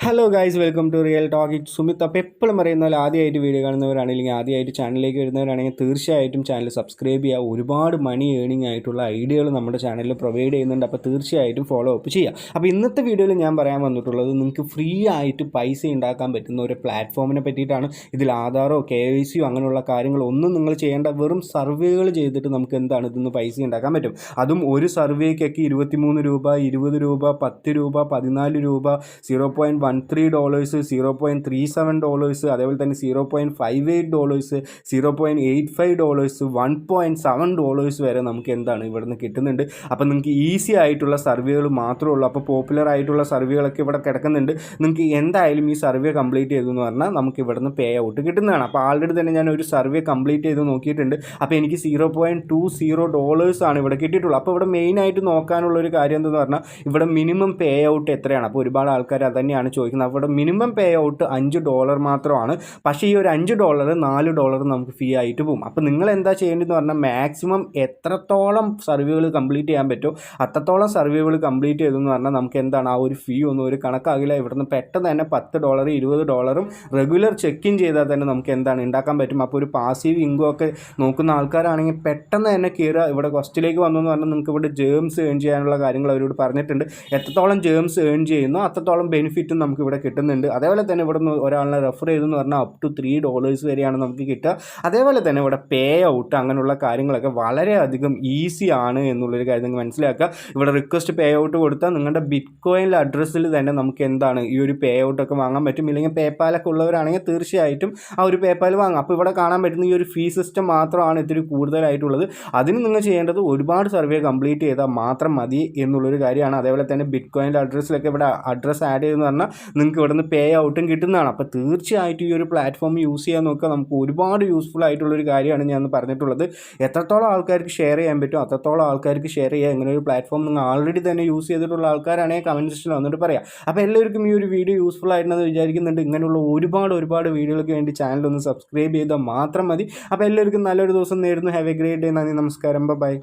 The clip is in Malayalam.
Hello guys, welcome to real talk. It Sumith. അപ്പോൾ എപ്പോഴും പറയുന്ന പോലെ ആദ്യമായിട്ട് വീഡിയോ കാണുന്നവരാണെങ്കിൽ ആദ്യമായിട്ട് ചാനലിലേക്ക് വരുന്നവരാണെങ്കിൽ തീർച്ചയായിട്ടും ചാനൽ സബ്സ്ക്രൈബ് ചെയ്യുക. ഒരുപാട് മണി ഏണിംഗ് ആയിട്ടുള്ള ഐഡിയകൾ നമ്മുടെ ചാനലിൽ പ്രൊവൈഡ് ചെയ്യുന്നുണ്ട്. അപ്പോൾ തീർച്ചയായിട്ടും ഫോളോ അപ്പ് ചെയ്യുക. അപ്പോൾ ഇന്നത്തെ വീഡിയോയിൽ ഞാൻ പറയാൻ വന്നിട്ടുള്ളത് നിങ്ങൾക്ക് ഫ്രീ ആയിട്ട് പൈസ ഉണ്ടാക്കാൻ പറ്റുന്ന ഒരു പ്ലാറ്റ്ഫോമിനെ പറ്റിയിട്ടാണ്. ഇതിൽ ആധാറോ KYCയോ അങ്ങനെയുള്ള കാര്യങ്ങളൊന്നും നിങ്ങൾ ചെയ്യേണ്ട. വെറും സർവേകൾ ചെയ്തിട്ട് നമുക്ക് എന്താണ് ഇതിന്ന് പൈസ ഉണ്ടാക്കാൻ പറ്റും. അതും ഒരു സർവേക്കൊക്കെ 23 രൂപ, 20 രൂപ, 10 രൂപ, 14 രൂപ, $0.13, $0.37, അതേപോലെ തന്നെ $0.58, $0.85, $1.7 വരെ നമുക്ക് എന്താണ് ഇവിടുന്ന് കിട്ടുന്നുണ്ട്. അപ്പോൾ നിങ്ങൾക്ക് ഈസി ആയിട്ടുള്ള സർവേകൾ മാത്രമേ ഉള്ളൂ. അപ്പോൾ പോപ്പുലർ ആയിട്ടുള്ള സർവേകളൊക്കെ ഇവിടെ കിടക്കുന്നുണ്ട്. നിങ്ങൾക്ക് എന്തായാലും ഈ സർവേ കംപ്ലീറ്റ് ചെയ്തു എന്ന് പറഞ്ഞാൽ നമുക്ക് ഇവിടുന്ന് പേ ഔട്ട് കിട്ടുന്നതാണ്. അപ്പോൾ ആൾറെഡി തന്നെ ഞാൻ ഒരു സർവേ കംപ്ലീറ്റ് ചെയ്ത് നോക്കിയിട്ടുണ്ട്. അപ്പോൾ എനിക്ക് $0.20 ആണ് ഇവിടെ കിട്ടിയിട്ടുള്ളൂ. അപ്പോൾ ഇവിടെ മെയിനായിട്ട് നോക്കാനുള്ളൊരു കാര്യം എന്തെന്ന് പറഞ്ഞാൽ ഇവിടെ മിനിമം പേ ഔട്ട് എത്രയാണ്. അപ്പോൾ ഒരുപാട് ആൾക്കാർ അത് തന്നെയാണ് ചോദിക്കുന്നത്. അവിടെ മിനിമം പേ ഔട്ട് $5 മാത്രമാണ്. പക്ഷേ ഈ ഒരു $5 $4 നമുക്ക് ഫീ ആയിട്ട് പോകും. അപ്പോൾ നിങ്ങൾ എന്താ ചെയ്യേണ്ടതെന്ന് പറഞ്ഞാൽ മാക്സിമം എത്രത്തോളം സർവേകൾ കംപ്ലീറ്റ് ചെയ്യാൻ പറ്റുമോ അത്രത്തോളം സർവേകൾ കംപ്ലീറ്റ് ചെയ്തെന്ന് പറഞ്ഞാൽ നമുക്ക് എന്താണ് ആ ഒരു ഫീ ഒന്നും ഒരു കണക്കാകില്ല. ഇവിടുന്ന് പെട്ടെന്ന് തന്നെ $10 $20 റെഗുലർ ചെക്ക് ഇൻ ചെയ്താൽ തന്നെ നമുക്ക് എന്താണ് ഉണ്ടാക്കാൻ പറ്റും. അപ്പോൾ ഒരു പാസീവ് ഇൻകം ഒക്കെ നോക്കുന്ന ആൾക്കാരാണെങ്കിൽ പെട്ടെന്ന് തന്നെ കയറുക. ഇവിടെ ഫസ്റ്റിലേക്ക് വന്നു എന്ന് പറഞ്ഞാൽ നിങ്ങൾക്ക് ഇവിടെ ജേംസ് ഏൺ ചെയ്യാനുള്ള കാര്യങ്ങൾ അവരോട് പറഞ്ഞിട്ടുണ്ട്. എത്രത്തോളം ജേംസ് ഏൺ ചെയ്യുന്നോ അത്രത്തോളം ബെനിഫിറ്റും നമുക്ക് ഇവിടെ കിട്ടുന്നുണ്ട്. അതേപോലെ തന്നെ ഇവിടെ നിന്ന് ഒരാളിനെ റെഫർ ചെയ്തെന്ന് പറഞ്ഞാൽ അപ് ടു $3 വരെയാണ് നമുക്ക് കിട്ടുക. അതേപോലെ തന്നെ ഇവിടെ പേ ഔട്ട് അങ്ങനെയുള്ള കാര്യങ്ങളൊക്കെ വളരെയധികം ഈസി ആണ് എന്നുള്ളൊരു കാര്യം നിങ്ങൾ മനസ്സിലാക്കുക. ഇവിടെ റിക്വസ്റ്റ് പേ ഔട്ട് കൊടുത്താൽ നിങ്ങളുടെ ബിറ്റ്കോയിൻ അഡ്രസ്സിൽ തന്നെ നമുക്ക് എന്താണ് ഈ ഒരു പേ ഔട്ടൊക്കെ വാങ്ങാൻ പറ്റും. ഇല്ലെങ്കിൽ പേപ്പാലൊക്കെ ഉള്ളവരാണെങ്കിൽ തീർച്ചയായിട്ടും ആ ഒരു പേപ്പാൽ വാങ്ങാം. അപ്പോൾ ഇവിടെ കാണാൻ പറ്റുന്ന ഈ ഒരു ഫീ സിസ്റ്റം മാത്രമാണ് ഇത്തിരി കൂടുതലായിട്ടുള്ളത്. അതിന് നിങ്ങൾ ചെയ്യേണ്ടത് ഒരുപാട് സർവേ കംപ്ലീറ്റ് ചെയ്താൽ മാത്രം മതി എന്നുള്ളൊരു കാര്യമാണ്. അതേപോലെ തന്നെ ബിറ്റ്കോയിൻ്റെ അഡ്രസ്സിലൊക്കെ ഇവിടെ അഡ്രസ്സ് ആഡ് ചെയ്തെന്ന് പറഞ്ഞാൽ നിങ്ങൾക്ക് ഇവിടെ നിന്ന് പേ ഔട്ടും കിട്ടുന്നതാണ്. അപ്പോൾ തീർച്ചയായിട്ടും ഈ ഒരു പ്ലാറ്റ്ഫോം യൂസ് ചെയ്യാൻ നോക്കുക. നമുക്ക് ഒരുപാട് യൂസ്ഫുൾ ആയിട്ടുള്ളൊരു കാര്യമാണ് ഞാൻ പറഞ്ഞിട്ടുള്ളത്. എത്രത്തോളം ആൾക്കാർക്ക് ഷെയർ ചെയ്യാൻ പറ്റും അത്രത്തോളം ആൾക്കാർക്ക് ഷെയർ ചെയ്യുക. ഇങ്ങനെ ഒരു പ്ലാറ്റ്ഫോം നിങ്ങൾ ആൾറെഡി തന്നെ യൂസ് ചെയ്തിട്ടുള്ള ആൾക്കാരാണെങ്കിൽ കമൻറ്റ് സെക്ഷനിൽ വന്നിട്ട് പറയാം. അപ്പോൾ എല്ലാവർക്കും ഈ ഒരു വീഡിയോ യൂസ്ഫുൾ ആയിട്ടുണ്ടെന്ന് വിചാരിക്കുന്നുണ്ട്. ഇങ്ങനെയുള്ള ഒരുപാട് വീഡിയോകൾക്ക് വേണ്ടി ചാനൽ ഒന്ന് സബ്സ്ക്രൈബ് ചെയ്താൽ മാത്രം മതി. അപ്പോൾ എല്ലാവർക്കും നല്ലൊരു ദിവസം നേരുന്നു. Have A great day. നന്ദി, നമസ്കാരം, ബൈ.